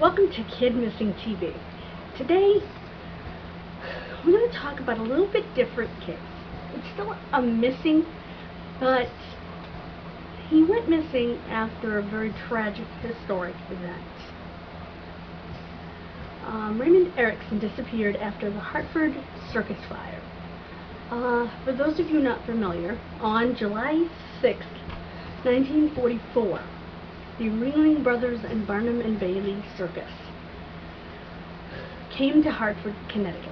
Welcome to Kidmissing TV. Today, we're going to talk about a little bit different case. It's still a missing, but he went missing after a very tragic, historic event. Raymond Erickson disappeared after the Hartford Circus fire. For those of you not familiar, on July 6th, 1944, the Ringling Brothers and Barnum and Bailey Circus came to Hartford, Connecticut.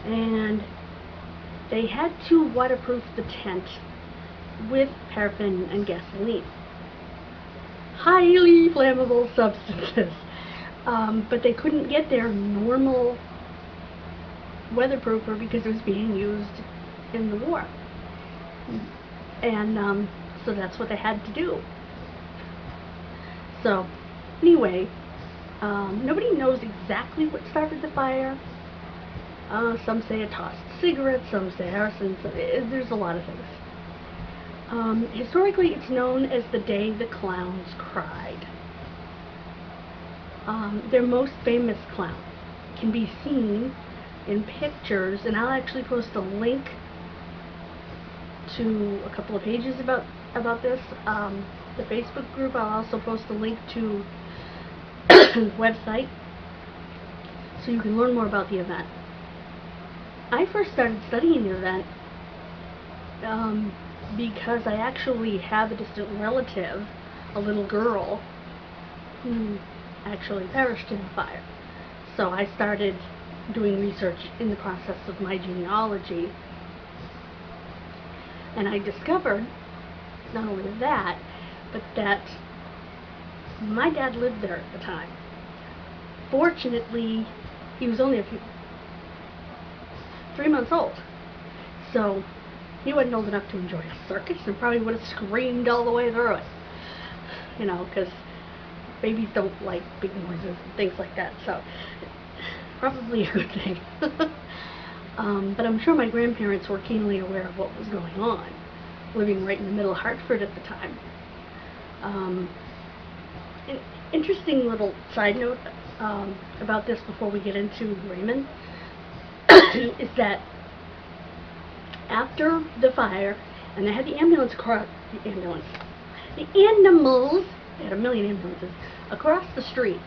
And they had to waterproof the tent with paraffin and gasoline. Highly flammable substances. But they couldn't get their normal weatherproofer because it was being used in the war. And so that's what they had to do. So anyway, nobody knows exactly what started the fire. Some say a tossed cigarette, some say arson, there's a lot of things. Historically, it's known as the day the clowns cried. Their most famous clown can be seen in pictures, and I'll actually post a link to a couple of pages about this. The Facebook group, I'll also post a link to the website so you can learn more about the event. I first started studying the event because I actually have a distant relative, a little girl, who actually perished in the fire. So I started doing research in the process of my genealogy, and I discovered not only that, but that my dad lived there at the time. Fortunately, he was only 3 months old, so he wasn't old enough to enjoy a circus and probably would have screamed all the way through it, you know, because babies don't like big noises and things like that, so probably a good thing. But I'm sure my grandparents were keenly aware of what was going on, living right in the middle of Hartford at the time. An interesting little side note about this before we get into Raymond is that after the fire, and they had the animals, they had a million ambulances across the street,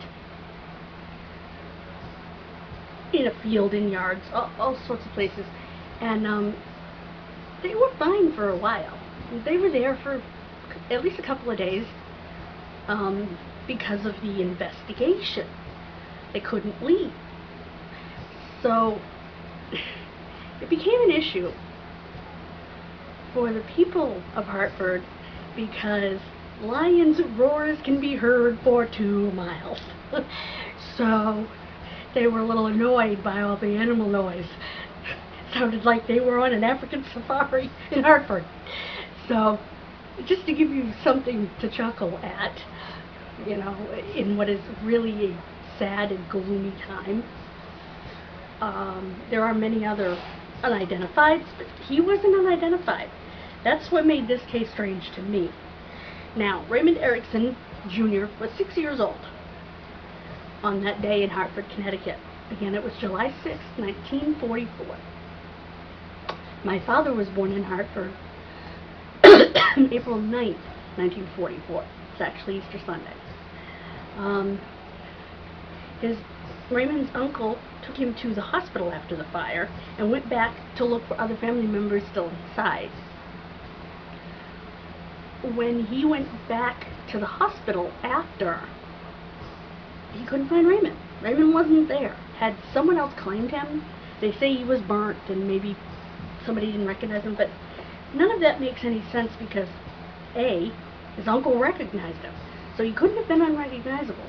in a field, in yards, all sorts of places, and they were fine for a while. They were there for at least a couple of days because of the investigation. They couldn't leave. So it became an issue for the people of Hartford because lions' roars can be heard for 2 miles. So they were a little annoyed by all the animal noise. Sounded like they were on an African safari in Hartford. So, just to give you something to chuckle at, you know, in what is really a sad and gloomy time. There are many other unidentifieds, but he wasn't unidentified. That's what made this case strange to me. Now, Raymond Erickson Jr. was 6 years old on that day in Hartford, Connecticut. Again, it was July 6, 1944. My father was born in Hartford April 9th, 1944. It's actually Easter Sunday. Raymond's uncle took him to the hospital after the fire and went back to look for other family members still inside. When he went back to the hospital after, he couldn't find Raymond. Raymond wasn't there. Had someone else claimed him? They say he was burnt and maybe somebody didn't recognize him, but none of that makes any sense because A, his uncle recognized him, so he couldn't have been unrecognizable.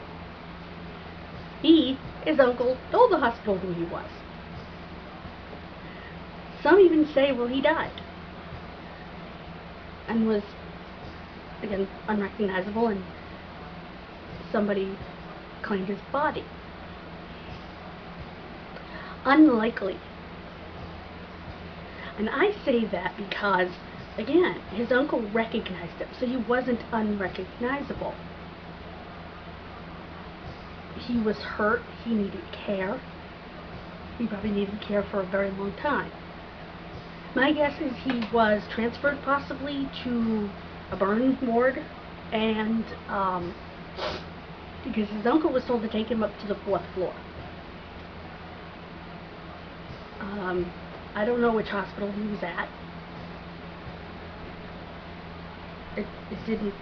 B, his uncle told the hospital who he was. Some even say, well, he died and was, again, unrecognizable, and somebody claimed his body. Unlikely. And I say that because, again, his uncle recognized him, so he wasn't unrecognizable. he was hurt. He needed care. He probably needed care for a very long time. My guess is he was transferred possibly to a burn ward, and because his uncle was told to take him up to the 4th floor. I don't know which hospital he was at. It didn't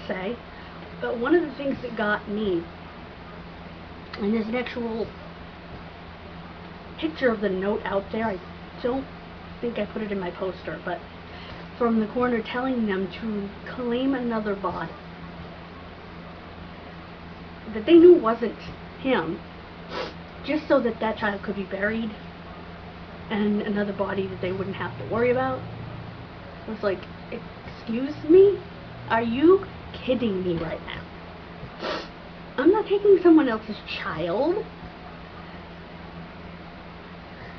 say. But one of the things that got me, and there's an actual picture of the note out there. I don't think I put it in my poster, but from the coroner telling them to claim another body that they knew wasn't him, just so that that child could be buried, and another body that they wouldn't have to worry about. I was like, excuse me? Are you kidding me right now? I'm not taking someone else's child.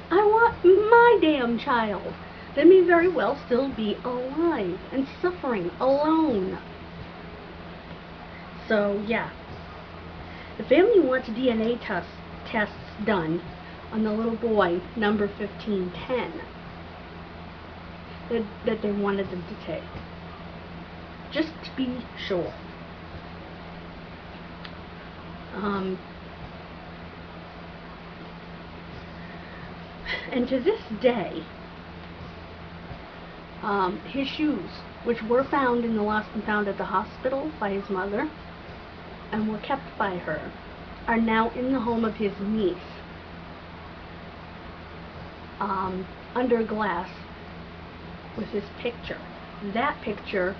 I want my damn child that may very well still be alive and suffering alone. So, yeah. The family wants DNA tests done on the little boy, number 1510, that they wanted them to take. Just to be sure. And to this day, his shoes, which were found in the lost and found at the hospital by his mother, and were kept by her, are now in the home of his niece, under glass, with his picture. That picture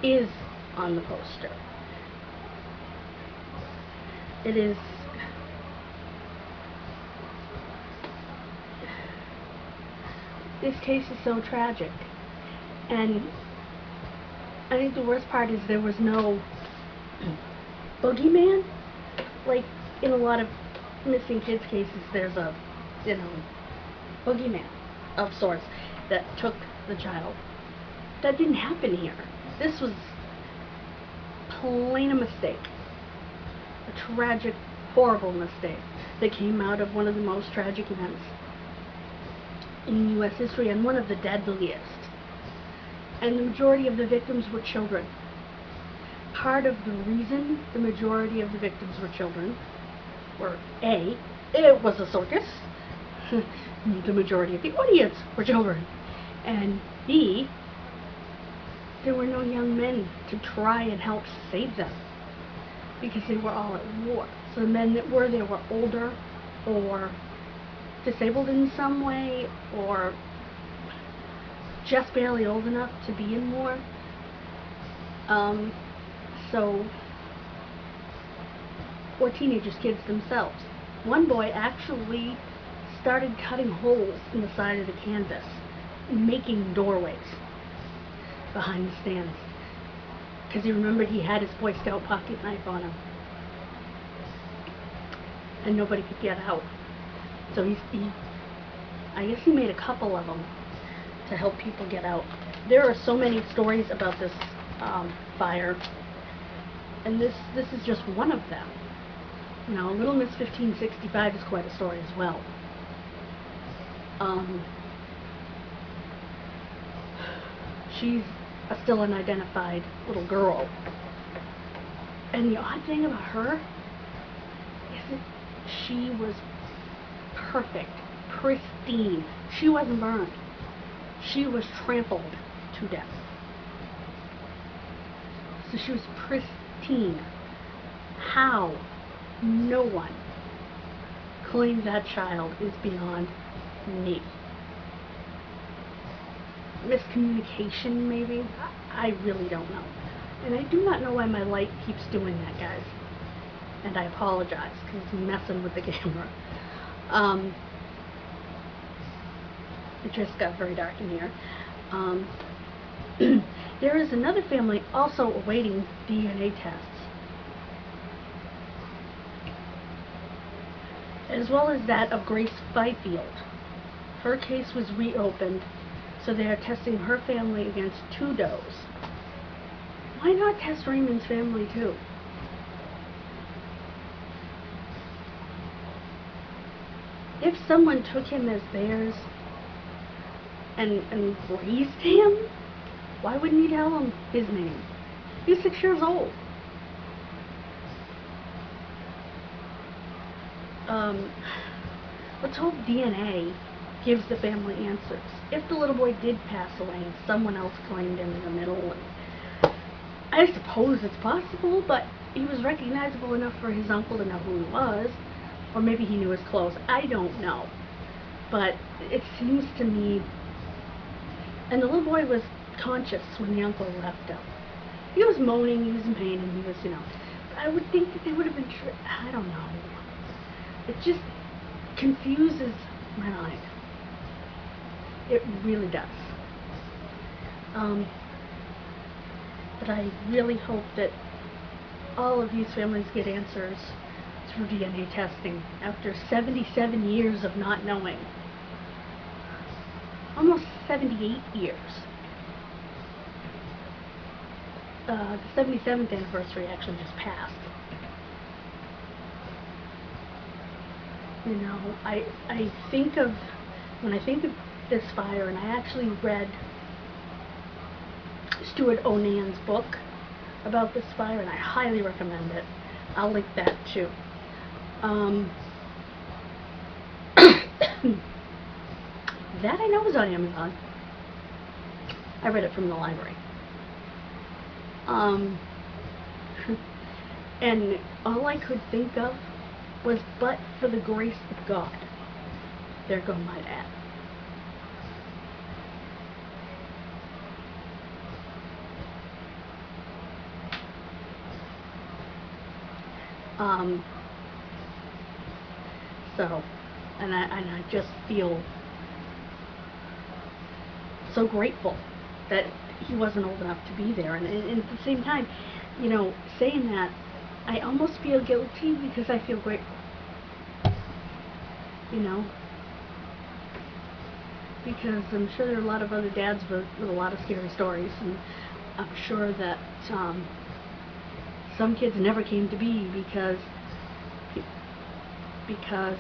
is on the poster. It is this case is so tragic, and I think the worst part is there was no boogeyman. Like in a lot of missing kids cases, there's a, boogeyman of sorts that took the child. That didn't happen here. This was plain a mistake. A tragic, horrible mistake that came out of one of the most tragic events in U.S. history, and one of the deadliest. And the majority of the victims were children. Part of the reason the majority of the victims were children were A, it was a circus. The majority of the audience were children. And B, there were no young men to try and help save them, because they were all at war. So the men that were there were older, or disabled in some way, or just barely old enough to be in war. Or teenagers, kids themselves. One boy actually started cutting holes in the side of the canvas, making doorways behind the stands, because he remembered he had his Boy Scout pocket knife on him, and nobody could get out. So I guess he made a couple of them to help people get out. There are so many stories about this fire, and this is just one of them. Little Miss 1565 is quite a story as well. She's a still unidentified little girl, and the odd thing about her is that she was perfect, pristine. She wasn't burned. She was trampled to death. So she was pristine. How no one claimed that child is beyond me. Miscommunication, maybe? I really don't know. And I do not know why my light keeps doing that, guys. And I apologize, because it's messing with the camera. It just got very dark in here. There is another family also awaiting DNA tests, as well as that of Grace Fifield. Her case was reopened, so they are testing her family against 2 does. Why not test Raymond's family too? If someone took him as theirs and raised him, why wouldn't he tell him his name? He's 6 years old. Let's hope DNA gives the family answers. If the little boy did pass away and someone else claimed him in the middle, I suppose it's possible, but he was recognizable enough for his uncle to know who he was, or maybe he knew his clothes. I don't know, but it seems to me. And the little boy was conscious when the uncle left him. He was moaning, he was in pain, and he was, I would think that they would have been. I don't know. It just confuses my mind. It really does. But I really hope that all of these families get answers through DNA testing after 77 years of not knowing. Almost 78 years. The 77th anniversary actually just passed. I think of, when I think of this fire, and I actually read Stuart Onan's book about this fire, and I highly recommend it. I'll link that too. That I know is on Amazon. I read it from the library. And all I could think of was, but for the grace of God, there go my dad. So, and I just feel so grateful that he wasn't old enough to be there, and at the same time, saying that, I almost feel guilty because I feel grateful, because I'm sure there are a lot of other dads with a lot of scary stories, and I'm sure that some kids never came to be because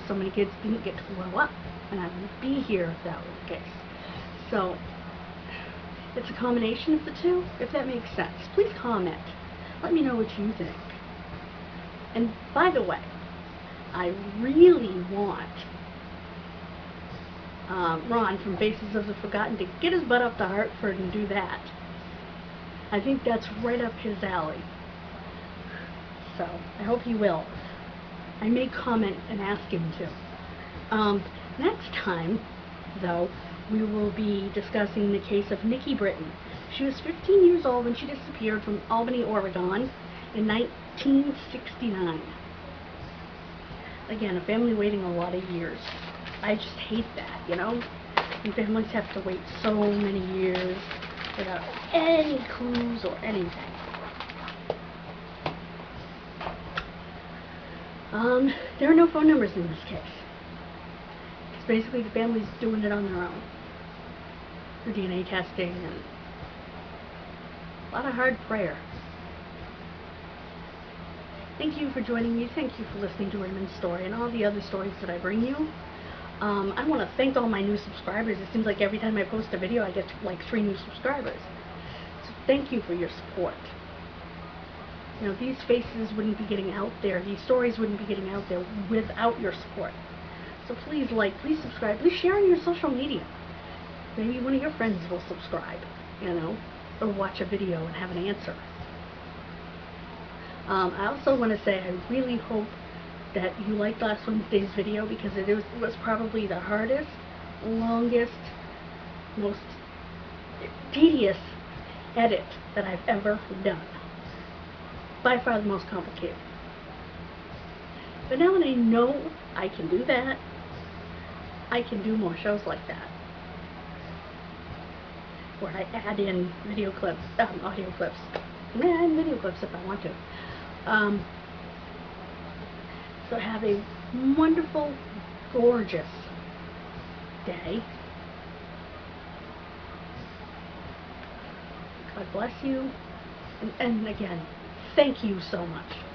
so many kids didn't get to grow up, and I wouldn't be here if that were the case. So it's a combination of the two, if that makes sense. Please comment. Let me know what you think. And by the way, I really want Ron from Faces of the Forgotten to get his butt up to Hartford and do that. I think that's right up his alley. So I hope he will. I may comment and ask him to. Next time, though, we will be discussing the case of Nikki Britton. She was 15 years old when she disappeared from Albany, Oregon in 1969. Again, a family waiting a lot of years. I just hate that, And families have to wait so many years without any clues or anything. There are no phone numbers in this case. It's basically the family's doing it on their own. For DNA testing and a lot of hard prayer. Thank you for joining me. Thank you for listening to Raymond's story and all the other stories that I bring you. I want to thank all my new subscribers. It seems like every time I post a video I get like 3 new subscribers. So thank you for your support. These faces wouldn't be getting out there, these stories wouldn't be getting out there without your support. So please like, please subscribe, please share on your social media. Maybe one of your friends will subscribe, or watch a video and have an answer. I also want to say I really hope that you liked last Wednesday's video, because it was probably the hardest, longest, most tedious edit that I've ever done. By far the most complicated. But now that I know I can do that, I can do more shows like that, where I add in video clips, audio clips, and video clips if I want to. So have a wonderful, gorgeous day. God bless you. And again, thank you so much.